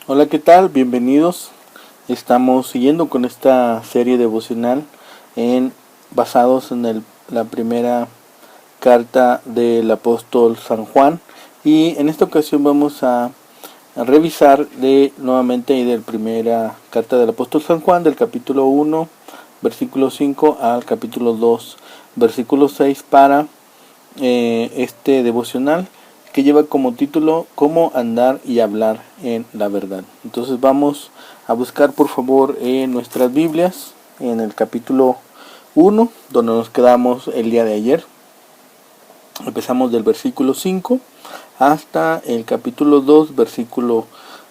Hola, ¿qué tal? Bienvenidos. Estamos siguiendo con esta serie devocional basados en la primera carta del apóstol San Juan, y en esta ocasión vamos a revisar nuevamente de la primera carta del apóstol San Juan, del capítulo 1 versículo 5 al capítulo 2 versículo 6 para este devocional, que lleva como título Cómo andar y hablar en la verdad. Entonces vamos a buscar, por favor, en nuestras Biblias, en el capítulo 1, donde nos quedamos el día de ayer. Empezamos del versículo 5 hasta el capítulo 2, versículo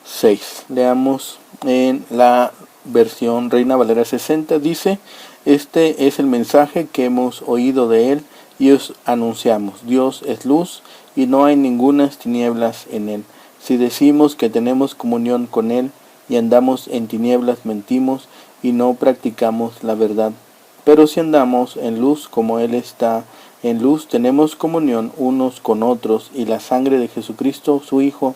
6. Leamos en la versión Reina Valera 60. Dice: este es el mensaje que hemos oído de él y os anunciamos. Dios es luz y no hay ningunas tinieblas en él. Si decimos que tenemos comunión con él y andamos en tinieblas, mentimos y no practicamos la verdad. Pero si andamos en luz como él está en luz, tenemos comunión unos con otros, y la sangre de Jesucristo, su Hijo,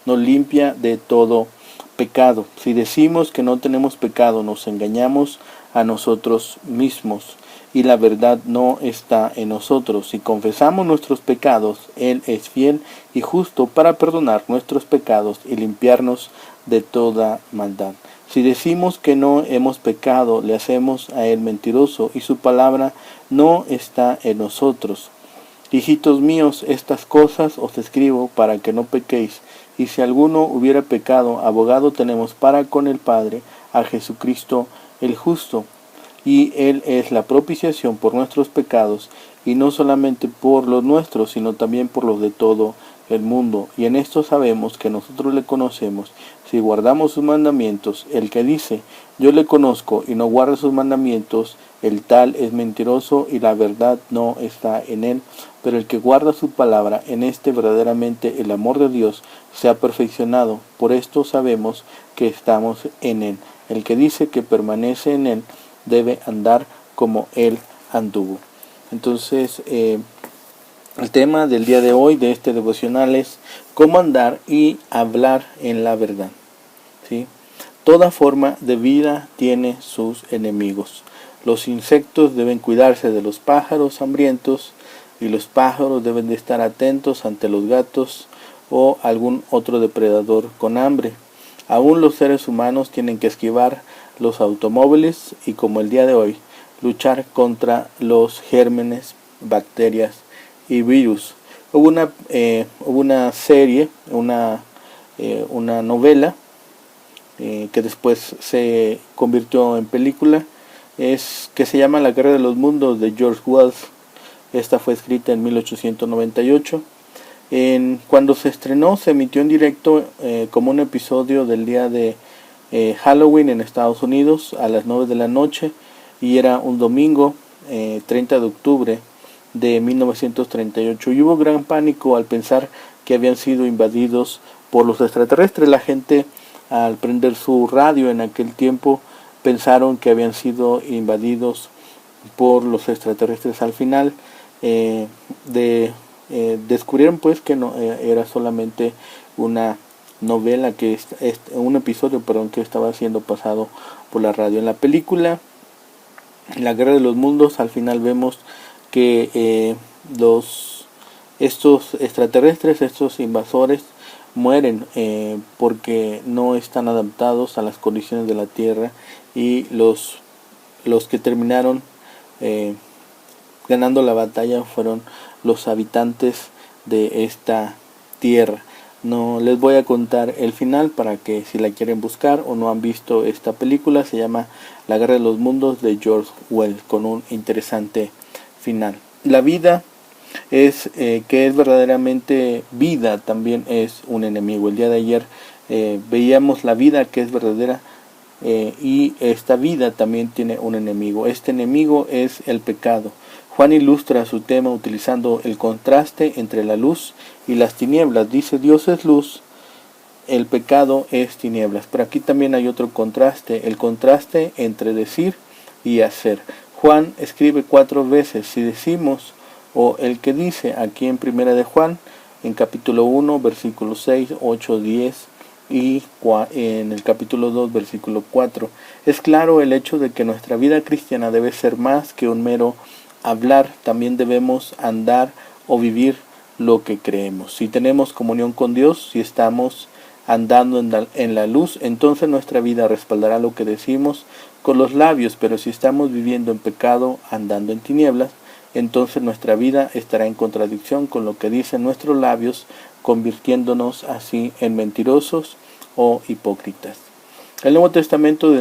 nos limpia de todo pecado. Si decimos que no tenemos pecado, nos engañamos a nosotros mismos, y la verdad no está en nosotros. Si confesamos nuestros pecados, Él es fiel y justo para perdonar nuestros pecados y limpiarnos de toda maldad. Si decimos que no hemos pecado, le hacemos a Él mentiroso, y su palabra no está en nosotros. Hijitos míos, estas cosas os escribo para que no pequéis. Y si alguno hubiera pecado, abogado tenemos para con el Padre, a Jesucristo el justo. Y Él es la propiciación por nuestros pecados, y no solamente por los nuestros, sino también por los de todo el mundo. Y en esto sabemos que nosotros le conocemos, si guardamos sus mandamientos. El que dice, yo le conozco, y no guarda sus mandamientos, el tal es mentiroso, y la verdad no está en él. Pero el que guarda su palabra, en este verdaderamente el amor de Dios se ha perfeccionado. Por esto sabemos que estamos en él. El que dice que permanece en él debe andar como él anduvo. Entonces, el tema del día de hoy de este devocional es cómo andar y hablar en la verdad. ¿Sí? Toda forma de vida tiene sus enemigos. Los insectos deben cuidarse de los pájaros hambrientos, y los pájaros deben de estar atentos ante los gatos o algún otro depredador con hambre. Aún los seres humanos tienen que esquivar los automóviles y, como el día de hoy, luchar contra los gérmenes, bacterias y virus. Hubo una serie, una novela que después se convirtió en película, que se llama La Guerra de los Mundos, de George Wells. Esta fue escrita en 1898. Cuando se estrenó, se emitió en directo como un episodio del día de Halloween en Estados Unidos a las 9 de la noche, y era un domingo 30 de octubre de 1938. Y hubo gran pánico al pensar que habían sido invadidos por los extraterrestres. La gente, al prender su radio en aquel tiempo, pensaron que habían sido invadidos por los extraterrestres. Al final descubrieron pues que no era solamente una novela, un episodio, que estaba siendo pasado por la radio. En la película La Guerra de los Mundos, al final vemos que estos extraterrestres, estos invasores, mueren porque no están adaptados a las condiciones de la Tierra, y los que terminaron ganando la batalla fueron los habitantes de esta tierra. No les voy a contar el final para que, si la quieren buscar o no han visto esta película, se llama La Guerra de los Mundos, de George Wells, con un interesante final. La vida que es verdaderamente vida, también es un enemigo. El día de ayer veíamos la vida que es verdadera, y esta vida también tiene un enemigo. Este enemigo es el pecado. Juan ilustra su tema utilizando el contraste entre la luz y las tinieblas. Dice: Dios es luz, el pecado es tinieblas. Pero aquí también hay otro contraste, el contraste entre decir y hacer. Juan escribe 4 veces: si decimos, o el que dice, aquí en primera de Juan, en capítulo 1, versículos 6, 8, 10, y en el capítulo 2, versículo 4. Es claro el hecho de que nuestra vida cristiana debe ser más que un mero hablar, también debemos andar o vivir lo que creemos. Si tenemos comunión con Dios, si estamos andando en la luz, entonces nuestra vida respaldará lo que decimos con los labios, pero si estamos viviendo en pecado, andando en tinieblas, entonces nuestra vida estará en contradicción con lo que dicen nuestros labios, convirtiéndonos así en mentirosos o hipócritas. El Nuevo Testamento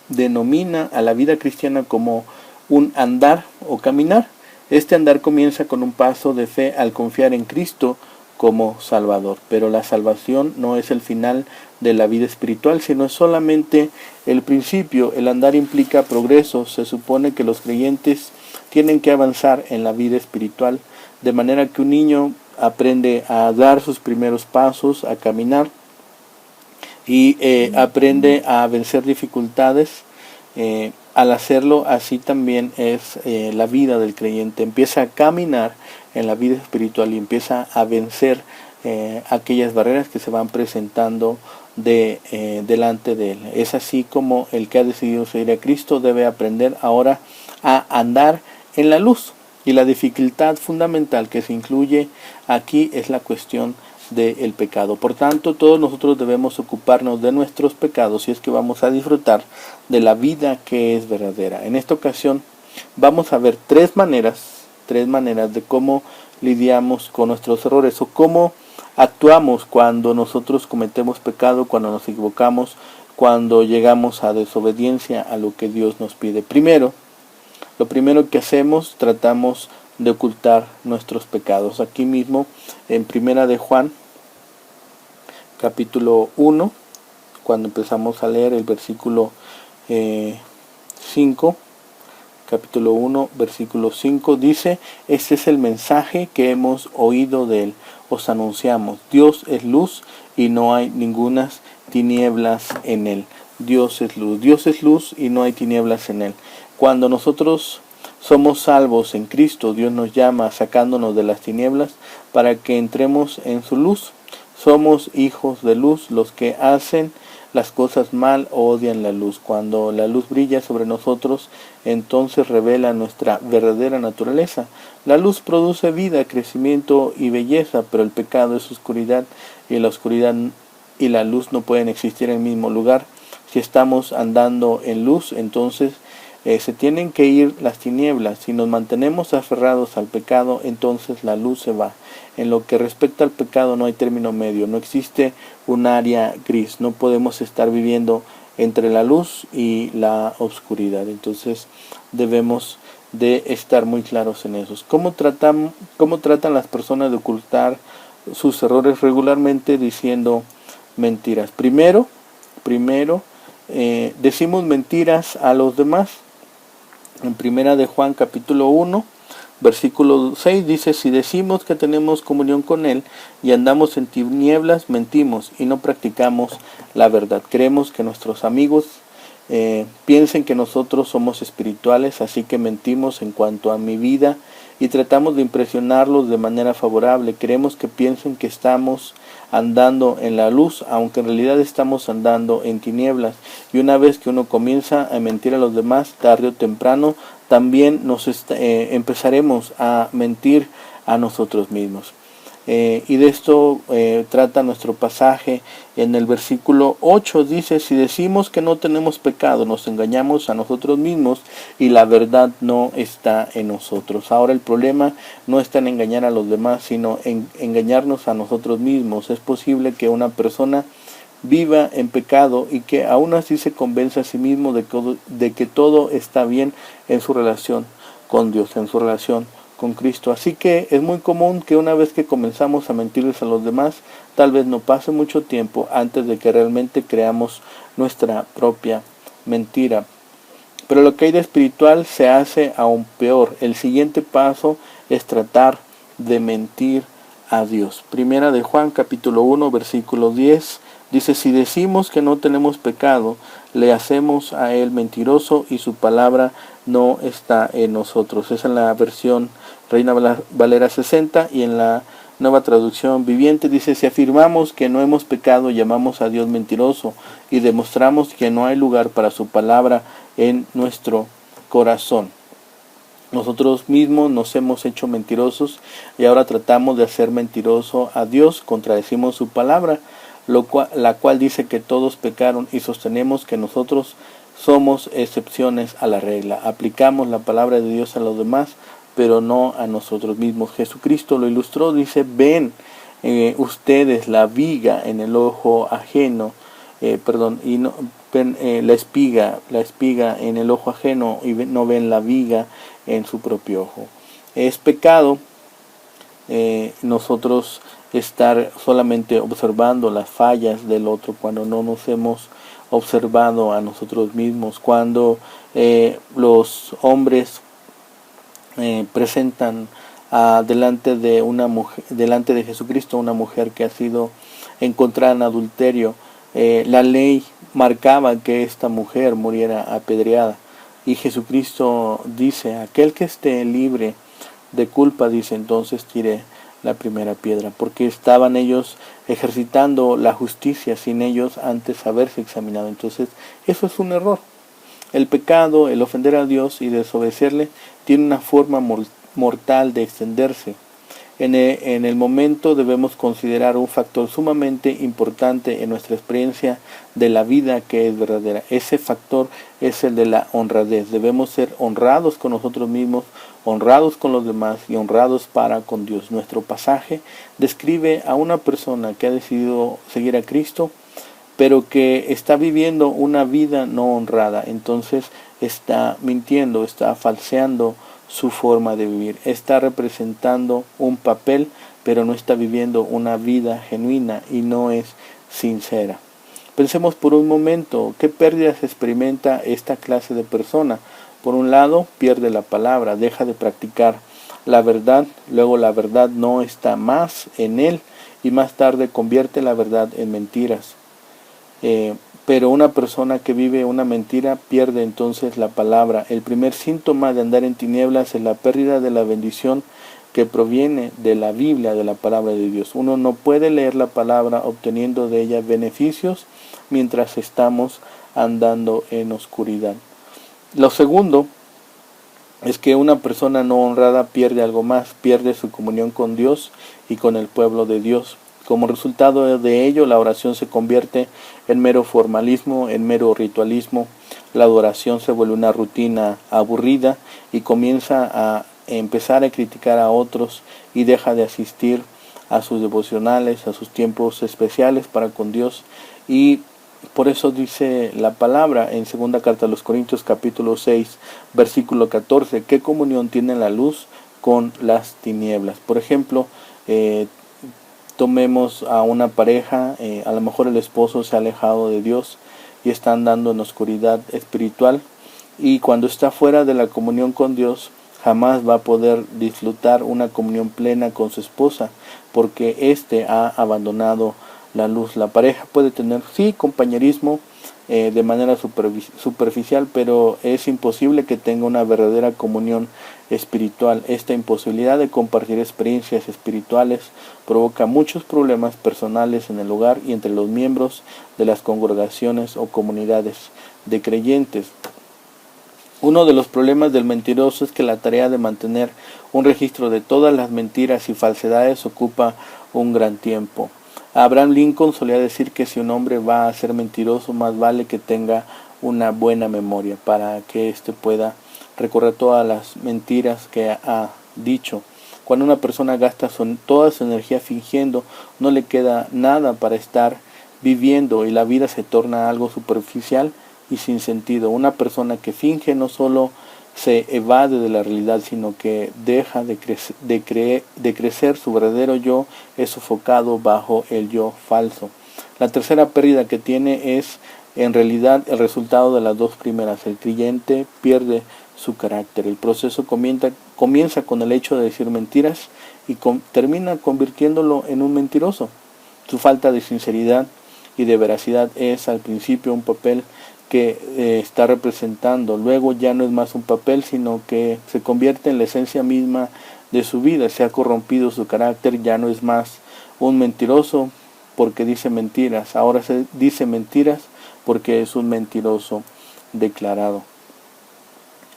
denomina a la vida cristiana como un andar o caminar. Este andar comienza con un paso de fe al confiar en Cristo como Salvador, pero la salvación no es el final de la vida espiritual, sino es solamente el principio. El andar implica progreso. Se supone que los creyentes tienen que avanzar en la vida espiritual, de manera que un niño aprende a dar sus primeros pasos, a caminar, y aprende a vencer dificultades. Al hacerlo, así también es la vida del creyente. Empieza a caminar en la vida espiritual y empieza a vencer aquellas barreras que se van presentando delante de él. Es así como el que ha decidido seguir a Cristo debe aprender ahora a andar en la luz. Y la dificultad fundamental que se incluye aquí es la cuestión del pecado. Por tanto, todos nosotros debemos ocuparnos de nuestros pecados si es que vamos a disfrutar de la vida que es verdadera. En esta ocasión vamos a ver tres maneras de cómo lidiamos con nuestros errores o cómo actuamos cuando nosotros cometemos pecado, cuando nos equivocamos, cuando llegamos a desobediencia a lo que Dios nos pide. Lo primero que hacemos, tratamos de ocultar nuestros pecados. Aquí mismo en Primera de Juan, capítulo 1, cuando empezamos a leer el versículo 5, capítulo 1, versículo 5, dice: este es el mensaje que hemos oído de él, os anunciamos, Dios es luz y no hay ningunas tinieblas en él. Dios es luz y no hay tinieblas en él. Cuando nosotros somos salvos en Cristo, Dios nos llama sacándonos de las tinieblas para que entremos en su luz. Somos hijos de luz. Los que hacen las cosas mal odian la luz. Cuando la luz brilla sobre nosotros, entonces revela nuestra verdadera naturaleza. La luz produce vida, crecimiento y belleza, pero el pecado es oscuridad, y la oscuridad y la luz no pueden existir en el mismo lugar. Si estamos andando en luz, entonces se tienen que ir las tinieblas. Si nos mantenemos aferrados al pecado, entonces la luz se va. En lo que respecta al pecado no hay término medio, no existe un área gris, no podemos estar viviendo entre la luz y la oscuridad. Entonces debemos de estar muy claros en eso. ¿Cómo tratan las personas de ocultar sus errores? Regularmente diciendo mentiras. Primero, decimos mentiras a los demás. En Primera de Juan capítulo 1, versículo 6 dice: si decimos que tenemos comunión con él y andamos en tinieblas, mentimos y no practicamos la verdad. Queremos que nuestros amigos piensen que nosotros somos espirituales, así que mentimos en cuanto a mi vida y tratamos de impresionarlos de manera favorable. Queremos que piensen que estamos andando en la luz, aunque en realidad estamos andando en tinieblas. Y una vez que uno comienza a mentir a los demás, tarde o temprano, también empezaremos a mentir a nosotros mismos. Y de esto trata nuestro pasaje en el versículo 8. Dice: si decimos que no tenemos pecado, nos engañamos a nosotros mismos y la verdad no está en nosotros. Ahora el problema no está en engañar a los demás, sino en engañarnos a nosotros mismos. Es posible que una persona viva en pecado y que aún así se convenza a sí mismo de que todo está bien en su relación con Dios, en su relación con Cristo. Así que es muy común que una vez que comenzamos a mentirles a los demás, tal vez no pase mucho tiempo antes de que realmente creamos nuestra propia mentira. Pero lo que hay de espiritual se hace aún peor. El siguiente paso es tratar de mentir a Dios. Primera de Juan capítulo 1 versículo 10 dice: si decimos que no tenemos pecado, le hacemos a él mentiroso y su palabra no está en nosotros. Esa es la versión Reina Valera 60, y en la Nueva Traducción Viviente, dice: si afirmamos que no hemos pecado, llamamos a Dios mentiroso y demostramos que no hay lugar para su palabra en nuestro corazón. Nosotros mismos nos hemos hecho mentirosos y ahora tratamos de hacer mentiroso a Dios, contradecimos su palabra, la cual dice que todos pecaron, y sostenemos que nosotros somos excepciones a la regla. Aplicamos la palabra de Dios a los demás, pero no a nosotros mismos. Jesucristo lo ilustró, dice: ven ustedes la viga en el ojo ajeno, y no ven la espiga en el ojo ajeno, y no ven la viga en su propio ojo. Es pecado nosotros estar solamente observando las fallas del otro cuando no nos hemos observado a nosotros mismos. Cuando los hombres presentan delante de Jesucristo una mujer que ha sido encontrada en adulterio, la ley marcaba que esta mujer muriera apedreada, y Jesucristo dice: aquel que esté libre de culpa, dice, entonces tire la primera piedra, porque estaban ellos ejercitando la justicia sin ellos antes haberse examinado. Entonces eso es un error. El pecado, el ofender a Dios y desobedecerle, tiene una forma mortal de extenderse. En el momento debemos considerar un factor sumamente importante en nuestra experiencia de la vida que es verdadera. Ese factor es el de la honradez. Debemos ser honrados con nosotros mismos, honrados con los demás y honrados para con Dios. Nuestro pasaje describe a una persona que ha decidido seguir a Cristo, pero que está viviendo una vida no honrada. Entonces está mintiendo, está falseando su forma de vivir, está representando un papel, pero no está viviendo una vida genuina y no es sincera. Pensemos por un momento, ¿qué pérdidas experimenta esta clase de persona? Por un lado, pierde la palabra, deja de practicar la verdad, luego la verdad no está más en él, y más tarde convierte la verdad en mentiras. Pero una persona que vive una mentira pierde entonces la palabra. El primer síntoma de andar en tinieblas es la pérdida de la bendición que proviene de la Biblia, de la palabra de Dios. Uno no puede leer la palabra obteniendo de ella beneficios mientras estamos andando en oscuridad. Lo segundo es que una persona no honrada pierde algo más, pierde su comunión con Dios y con el pueblo de Dios. Como resultado de ello, la oración se convierte en mero formalismo, en mero ritualismo. La adoración se vuelve una rutina aburrida y comienza a empezar a criticar a otros y deja de asistir a sus devocionales, a sus tiempos especiales para con Dios. Y por eso dice la palabra en 2 carta a los Corintios capítulo 6, versículo 14, ¿qué comunión tiene la luz con las tinieblas? Por ejemplo, tomemos a una pareja, a lo mejor el esposo se ha alejado de Dios y está andando en oscuridad espiritual, y cuando está fuera de la comunión con Dios jamás va a poder disfrutar una comunión plena con su esposa, porque éste ha abandonado la luz. La pareja puede tener, sí, compañerismo de manera superficial, pero es imposible que tenga una verdadera comunión espiritual. Esta imposibilidad de compartir experiencias espirituales provoca muchos problemas personales en el hogar y entre los miembros de las congregaciones o comunidades de creyentes. Uno de los problemas del mentiroso es que la tarea de mantener un registro de todas las mentiras y falsedades ocupa un gran tiempo. Abraham Lincoln solía decir que si un hombre va a ser mentiroso, más vale que tenga una buena memoria para que éste pueda recorrer todas las mentiras que ha dicho. Cuando una persona gasta toda su energía fingiendo, no le queda nada para estar viviendo y la vida se torna algo superficial y sin sentido. Una persona que finge no solo se evade de la realidad, sino que deja de crecer. Su verdadero yo es sofocado bajo el yo falso. La tercera pérdida que tiene es en realidad el resultado de las dos primeras. El creyente pierde su carácter. El proceso comienza con el hecho de decir mentiras y termina convirtiéndolo en un mentiroso. Su falta de sinceridad y de veracidad es al principio un papel que está representando, luego ya no es más un papel, sino que se convierte en la esencia misma de su vida, se ha corrompido su carácter, ya no es más un mentiroso porque dice mentiras, ahora se dice mentiras porque es un mentiroso declarado.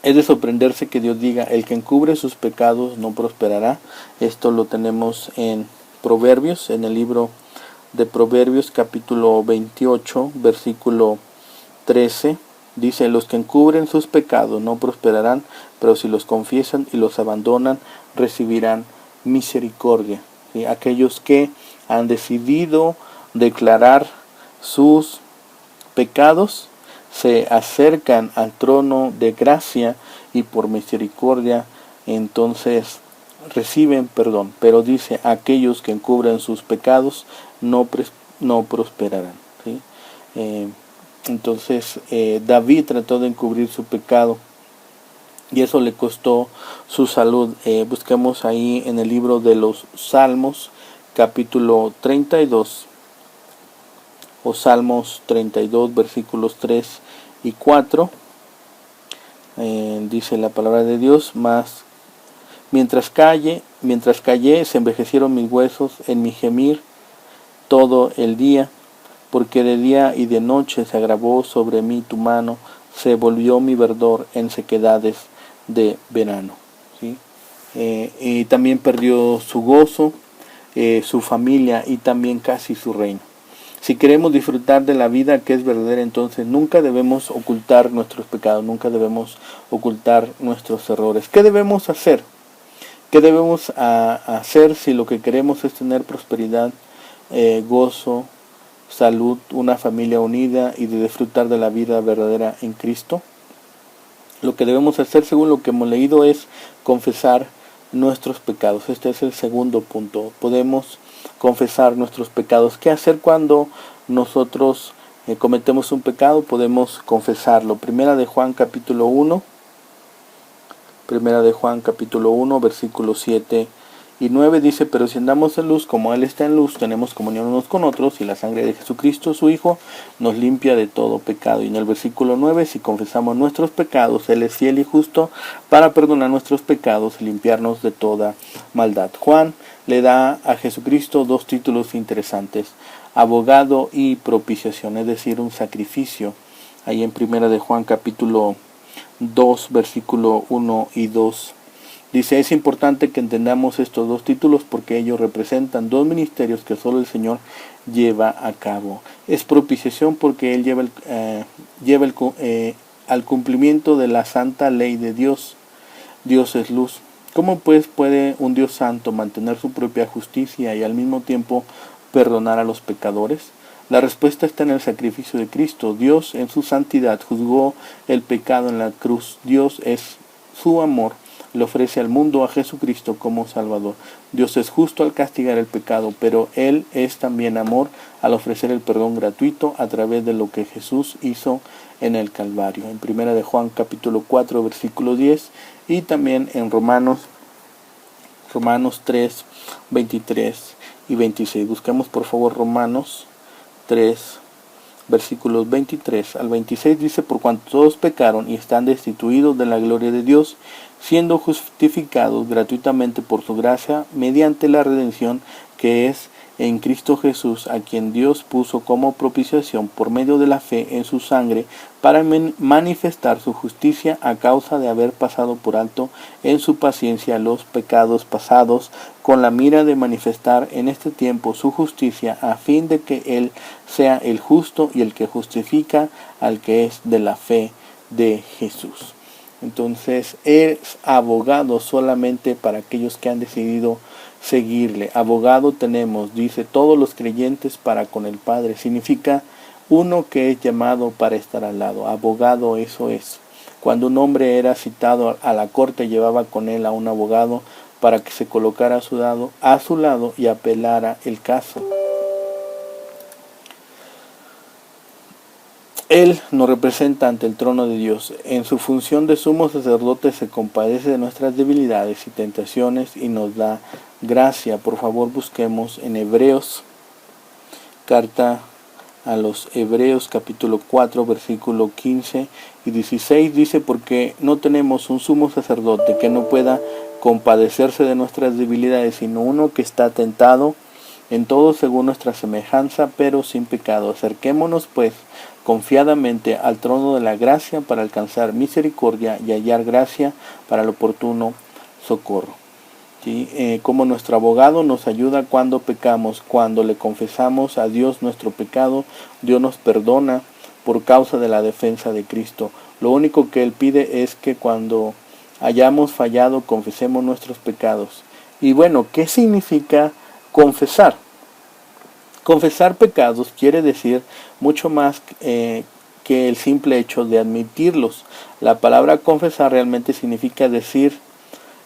Es de sorprenderse que Dios diga, el que encubre sus pecados no prosperará. Esto lo tenemos en Proverbios, en el libro de Proverbios capítulo 28, versículo 13. Dice, los que encubren sus pecados no prosperarán, pero si los confiesan y los abandonan, recibirán misericordia. ¿Sí? Aquellos que han decidido declarar sus pecados se acercan al trono de gracia y por misericordia entonces reciben perdón. Pero dice, aquellos que encubren sus pecados no prosperarán. ¿Sí? Entonces David trató de encubrir su pecado y eso le costó su salud. Busquemos ahí en el libro de los Salmos capítulo 32 o Salmos 32 versículos 3 y 4. Dice la palabra de Dios, mas mientras callé se envejecieron mis huesos en mi gemir todo el día, porque de día y de noche se agravó sobre mí tu mano, se volvió mi verdor en sequedades de verano. ¿Sí? Y también perdió su gozo, su familia y también casi su reino. Si queremos disfrutar de la vida que es verdadera, entonces nunca debemos ocultar nuestros pecados, nunca debemos ocultar nuestros errores. ¿Qué debemos hacer? ¿Qué debemos hacer si lo que queremos es tener prosperidad, gozo, salud, una familia unida y de disfrutar de la vida verdadera en Cristo? Lo que debemos hacer, según lo que hemos leído, es confesar nuestros pecados. Este es el segundo punto. Podemos confesar nuestros pecados. ¿Qué hacer cuando nosotros cometemos un pecado? Podemos confesarlo. Primera de Juan capítulo 1, versículos 7 y 9 dice, pero si andamos en luz como Él está en luz, tenemos comunión unos con otros, y la sangre de Jesucristo, su Hijo, nos limpia de todo pecado. Y en el versículo 9, si confesamos nuestros pecados, Él es fiel y justo para perdonar nuestros pecados y limpiarnos de toda maldad. Juan le da a Jesucristo dos títulos interesantes, abogado y propiciación, es decir, un sacrificio. Ahí en primera de Juan capítulo 2, versículo 1 y 2. Dice, es importante que entendamos estos dos títulos porque ellos representan dos ministerios que solo el Señor lleva a cabo. Es propiciación porque Él lleva al cumplimiento de la santa ley de Dios. Dios es luz. ¿Cómo pues puede un Dios santo mantener su propia justicia y al mismo tiempo perdonar a los pecadores? La respuesta está en el sacrificio de Cristo. Dios en su santidad juzgó el pecado en la cruz. Dios es su amor. Le ofrece al mundo a Jesucristo como Salvador. Dios es justo al castigar el pecado, pero Él es también amor al ofrecer el perdón gratuito a través de lo que Jesús hizo en el Calvario. En primera de Juan capítulo 4 versículo 10 y también en Romanos 3, 23 y 26. Busquemos por favor Romanos 3, versículos 23 al 26 dice, por cuanto todos pecaron y están destituidos de la gloria de Dios, siendo justificados gratuitamente por su gracia, mediante la redención que es en Cristo Jesús, a quien Dios puso como propiciación por medio de la fe en su sangre, para manifestar su justicia a causa de haber pasado por alto en su paciencia los pecados pasados, con la mira de manifestar en este tiempo su justicia, a fin de que Él sea el justo y el que justifica al que es de la fe de Jesús. Entonces es abogado solamente para aquellos que han decidido seguirle. Abogado tenemos, dice, todos los creyentes para con el Padre. Significa uno que es llamado para estar al lado. Abogado, eso es. Cuando un hombre era citado a la corte, llevaba con él a un abogado para que se colocara a su lado y apelara el caso. Él nos representa ante el trono de Dios. En su función de sumo sacerdote se compadece de nuestras debilidades y tentaciones y nos da gracia. Por favor, busquemos en Hebreos, carta a los Hebreos capítulo 4, versículo 15 y 16. Dice, porque no tenemos un sumo sacerdote que no pueda compadecerse de nuestras debilidades, sino uno que está tentado en todo según nuestra semejanza, pero sin pecado. Acerquémonos, pues, confiadamente al trono de la gracia para alcanzar misericordia y hallar gracia para el oportuno socorro. ¿Sí? Como nuestro abogado nos ayuda cuando pecamos, cuando le confesamos a Dios nuestro pecado, Dios nos perdona por causa de la defensa de Cristo. Lo único que Él pide es que cuando hayamos fallado, confesemos nuestros pecados. Y bueno, ¿qué significa confesar? Confesar pecados quiere decir mucho más que el simple hecho de admitirlos. La palabra confesar realmente significa decir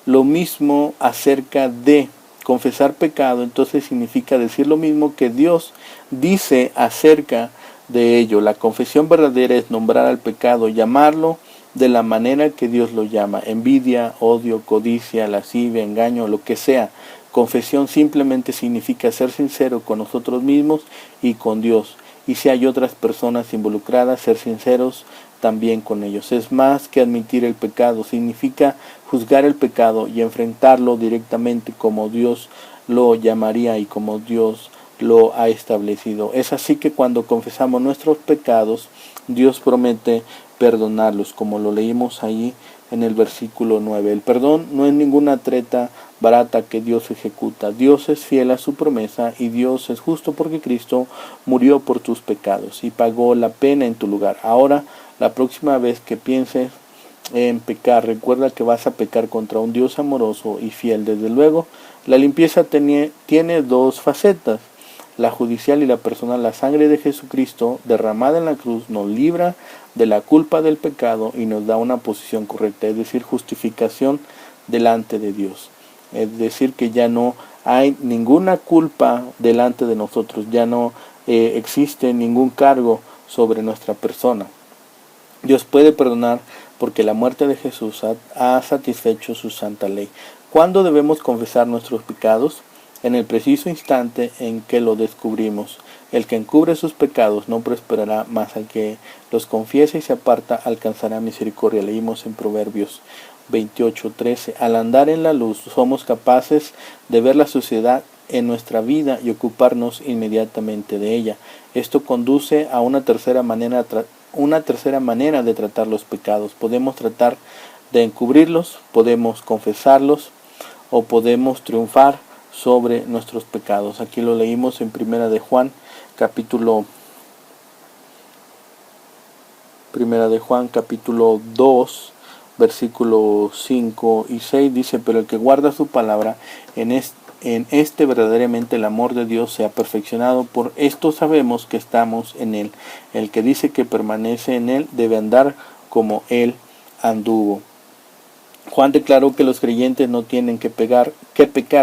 lo mismo acerca de confesar pecado, entonces significa decir lo mismo que Dios dice acerca de ello. La confesión verdadera es nombrar al pecado, llamarlo de la manera que Dios lo llama: envidia, odio, codicia, lascivia, engaño, lo que sea. Confesión simplemente significa ser sincero con nosotros mismos y con Dios. Y si hay otras personas involucradas, ser sinceros también con ellos. Es más que admitir el pecado, significa juzgar el pecado y enfrentarlo directamente como Dios lo llamaría y como Dios lo ha establecido. Es así que cuando confesamos nuestros pecados, Dios promete perdonarlos, como lo leímos ahí en el versículo 9. El perdón no es ninguna treta barata que Dios ejecuta. Dios es fiel a su promesa y Dios es justo porque Cristo murió por tus pecados y pagó la pena en tu lugar. Ahora, la próxima vez que pienses en pecar, recuerda que vas a pecar contra un Dios amoroso y fiel. Desde luego, la limpieza tiene dos facetas: la judicial y la personal. La sangre de Jesucristo derramada en la cruz nos libra de la culpa del pecado y nos da una posición correcta, es decir, justificación delante de Dios. Es decir, que ya no hay ninguna culpa delante de nosotros, ya no existe ningún cargo sobre nuestra persona. Dios puede perdonar porque la muerte de Jesús ha satisfecho su santa ley. ¿Cuándo debemos confesar nuestros pecados? En el preciso instante en que lo descubrimos. El que encubre sus pecados no prosperará, mas al que los confiesa y se aparta alcanzará misericordia. Leímos en Proverbios 28:13. Al andar en la luz somos capaces de ver la suciedad en nuestra vida y ocuparnos inmediatamente de ella. Esto conduce a una tercera manera de tratar los pecados. Podemos tratar de encubrirlos, podemos confesarlos o podemos triunfar sobre nuestros pecados. Aquí lo leímos en Primera de Juan, capítulo 2, versículos 5 y 6, dice: pero el que guarda su palabra, en este verdaderamente el amor de Dios se ha perfeccionado. Por esto sabemos que estamos en él. El que dice que permanece en él debe andar como él anduvo. Juan declaró que los creyentes no tienen que pecar.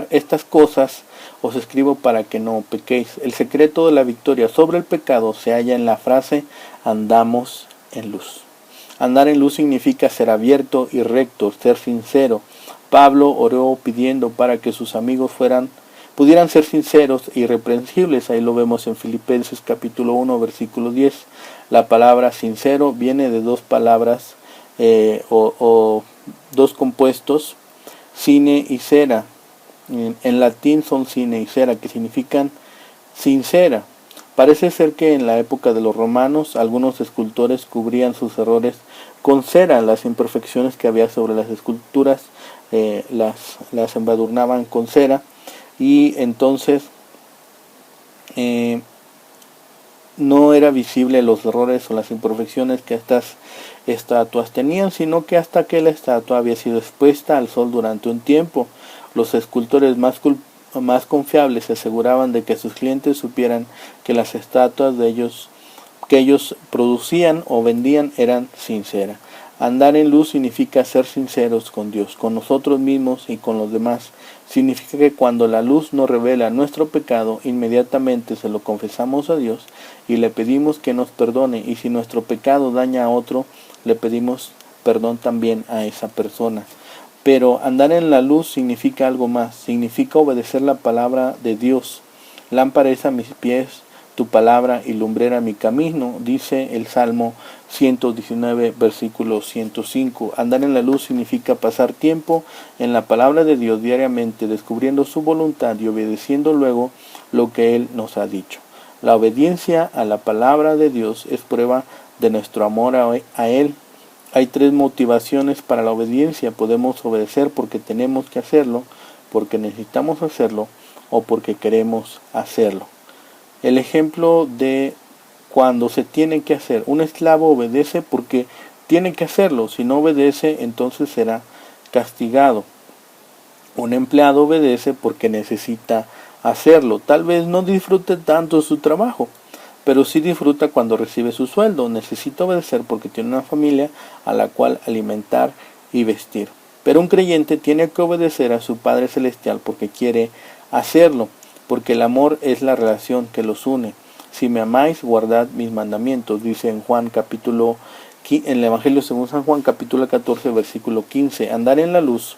Estas cosas os escribo para que no pequéis. El secreto de la victoria sobre el pecado se halla en la frase: andamos en luz. Andar en luz significa ser abierto y recto, ser sincero. Pablo oró pidiendo para que sus amigos pudieran ser sinceros e irreprensibles. Ahí lo vemos en Filipenses capítulo 1, versículo 10. La palabra sincero viene de dos palabras o dos compuestos, sine y cera. En latín son sine y cera, que significan sincera. Parece ser que en la época de los romanos algunos escultores cubrían sus errores con cera. Las imperfecciones que había sobre las esculturas las embadurnaban con cera, y entonces no era visible los errores o las imperfecciones que estas estatuas tenían, sino que hasta que la estatua había sido expuesta al sol durante un tiempo, los escultores más confiables se aseguraban de que sus clientes supieran que las estatuas que ellos producían o vendían eran sinceras. Andar en luz significa ser sinceros con Dios, con nosotros mismos y con los demás. Significa que cuando la luz nos revela nuestro pecado, inmediatamente se lo confesamos a Dios y le pedimos que nos perdone, y si nuestro pecado daña a otro, le pedimos perdón también a esa persona. Pero andar en la luz significa algo más, significa obedecer la palabra de Dios. Lámpara es a mis pies tu palabra y lumbrera mi camino, dice el Salmo 119, versículo 105. Andar en la luz significa pasar tiempo en la palabra de Dios diariamente, descubriendo su voluntad y obedeciendo luego lo que Él nos ha dicho. La obediencia a la palabra de Dios es prueba de nuestro amor a Él. Hay tres motivaciones para la obediencia. Podemos obedecer porque tenemos que hacerlo, porque necesitamos hacerlo o porque queremos hacerlo. El ejemplo de cuando se tiene que hacer. Un esclavo obedece porque tiene que hacerlo. Si no obedece, entonces será castigado. Un empleado obedece porque necesita hacerlo. Tal vez no disfrute tanto su trabajo, pero sí disfruta cuando recibe su sueldo. Necesita obedecer porque tiene una familia a la cual alimentar y vestir. Pero un creyente tiene que obedecer a su Padre Celestial porque quiere hacerlo, porque el amor es la relación que los une. Si me amáis, guardad mis mandamientos, dice en en el Evangelio según San Juan, capítulo 14, versículo 15. Andar en la luz,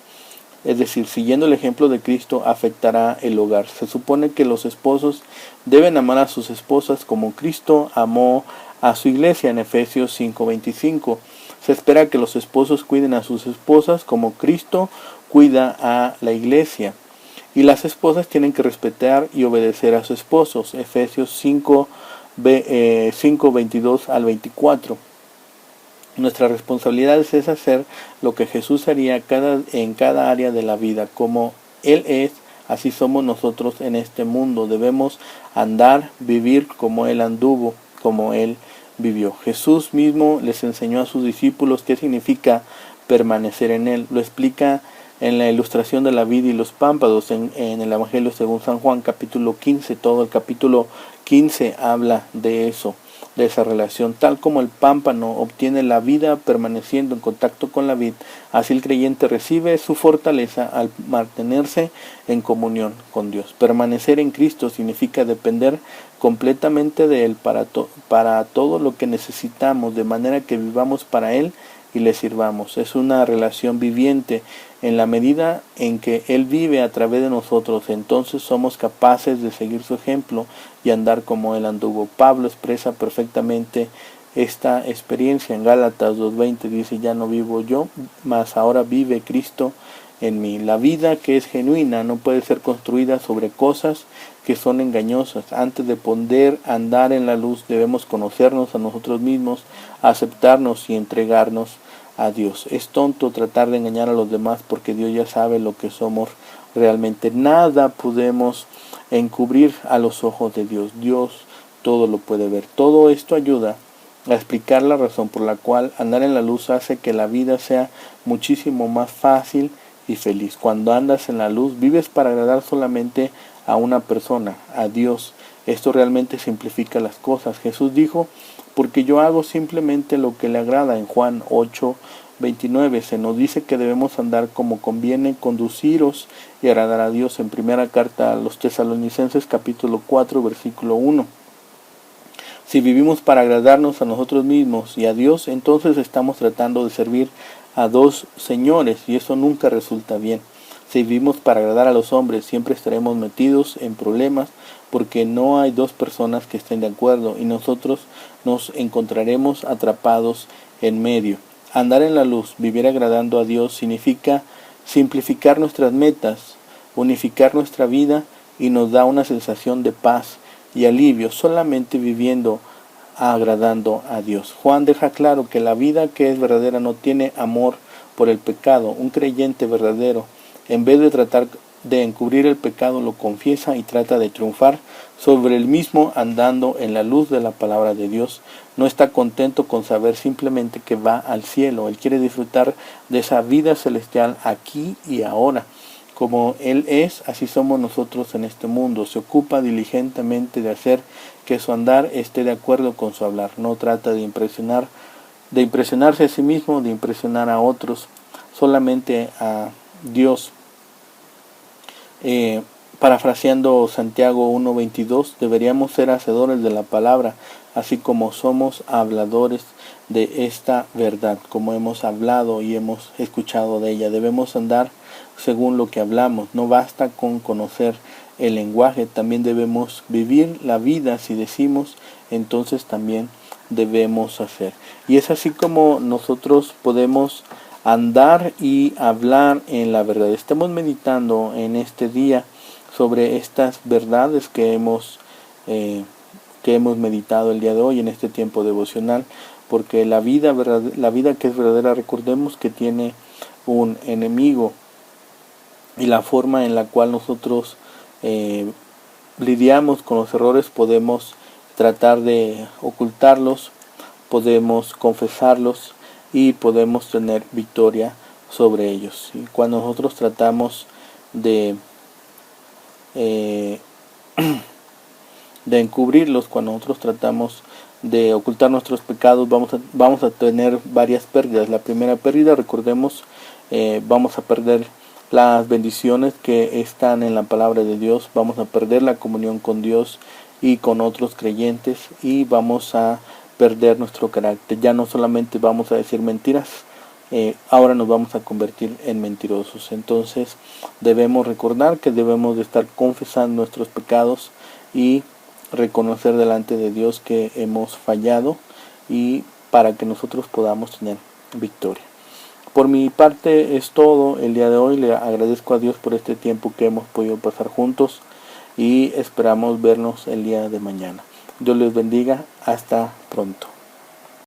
es decir, siguiendo el ejemplo de Cristo, afectará el hogar. Se supone que los esposos deben amar a sus esposas como Cristo amó a su iglesia en Efesios 5:25. Se espera que los esposos cuiden a sus esposas como Cristo cuida a la iglesia. Y las esposas tienen que respetar y obedecer a sus esposos. Efesios 5:22 al 24. Nuestra responsabilidad es hacer lo que Jesús haría en cada área de la vida. Como Él es, así somos nosotros en este mundo. Debemos andar, vivir como Él anduvo, como Él vivió. Jesús mismo les enseñó a sus discípulos qué significa permanecer en Él. Lo explica en la ilustración de la vid y los pámpanos en el Evangelio según San Juan, capítulo 15. Todo el capítulo 15 habla de eso, de esa relación. Tal como el pámpano obtiene la vida permaneciendo en contacto con la vid, así el creyente recibe su fortaleza al mantenerse en comunión con Dios. Permanecer en Cristo significa depender completamente de Él para todo lo que necesitamos, de manera que vivamos para Él y le sirvamos. Es una relación viviente. En la medida en que Él vive a través de nosotros, entonces somos capaces de seguir su ejemplo y andar como Él anduvo. Pablo expresa perfectamente esta experiencia en Gálatas 2:20. Dice: ya no vivo yo, mas ahora vive Cristo en mí. La vida que es genuina no puede ser construida sobre cosas que son engañosas. Antes de poder andar en la luz, debemos conocernos a nosotros mismos, aceptarnos y entregarnos a Dios. Es tonto tratar de engañar a los demás porque Dios ya sabe lo que somos realmente. Nada podemos encubrir a los ojos de Dios. Dios todo lo puede ver. Todo esto ayuda a explicar la razón por la cual andar en la luz hace que la vida sea muchísimo más fácil y feliz. Cuando andas en la luz, vives para agradar solamente a una persona, a Dios. Esto realmente simplifica las cosas. Jesús dijo: porque yo hago simplemente lo que le agrada. En Juan 8:29 se nos dice que debemos andar como conviene, conduciros y agradar a Dios. En primera carta a los Tesalonicenses, capítulo 4, versículo 1. Si vivimos para agradarnos a nosotros mismos y a Dios, entonces estamos tratando de servir a dos señores y eso nunca resulta bien. Si vivimos para agradar a los hombres, siempre estaremos metidos en problemas porque no hay dos personas que estén de acuerdo y nosotros nos encontraremos atrapados en medio. Andar en la luz, vivir agradando a Dios, significa simplificar nuestras metas, unificar nuestra vida y nos da una sensación de paz y alivio solamente viviendo agradando a Dios. Juan deja claro que la vida que es verdadera no tiene amor por el pecado. Un creyente verdadero, en vez de tratar de encubrir el pecado, lo confiesa y trata de triunfar sobre el mismo andando en la luz de la palabra de Dios. No está contento con saber simplemente que va al cielo. Él quiere disfrutar de esa vida celestial aquí y ahora. Como Él es, así somos nosotros en este mundo. Se ocupa diligentemente de hacer que su andar esté de acuerdo con su hablar. No trata de impresionarse a sí mismo, de impresionar a otros, solamente a Dios. Parafraseando Santiago 1:22, deberíamos ser hacedores de la palabra, así como somos habladores de esta verdad, como hemos hablado y hemos escuchado de ella. Debemos andar según lo que hablamos. No basta con conocer el lenguaje, también debemos vivir la vida. Si decimos, entonces también debemos hacer. Y es así como nosotros podemos andar y hablar en la verdad. Estamos meditando en este día sobre estas verdades que hemos meditado el día de hoy en este tiempo devocional, porque la vida que es verdadera, recordemos que tiene un enemigo, y la forma en la cual nosotros lidiamos con los errores, podemos tratar de ocultarlos, podemos confesarlos y podemos tener victoria sobre ellos. Y cuando nosotros tratamos de encubrirlos, cuando nosotros tratamos de ocultar nuestros pecados, vamos a tener varias pérdidas. La primera pérdida, recordemos, vamos a perder las bendiciones que están en la palabra de Dios, vamos a perder la comunión con Dios y con otros creyentes, y vamos a perder nuestro carácter. Ya no solamente vamos a decir mentiras, ahora nos vamos a convertir en mentirosos. Entonces debemos recordar que debemos de estar confesando nuestros pecados y reconocer delante de Dios que hemos fallado, y para que nosotros podamos tener victoria. Por mi parte es todo el día de hoy. Le agradezco a Dios por este tiempo que hemos podido pasar juntos y esperamos vernos el día de mañana. Dios les bendiga. Hasta pronto.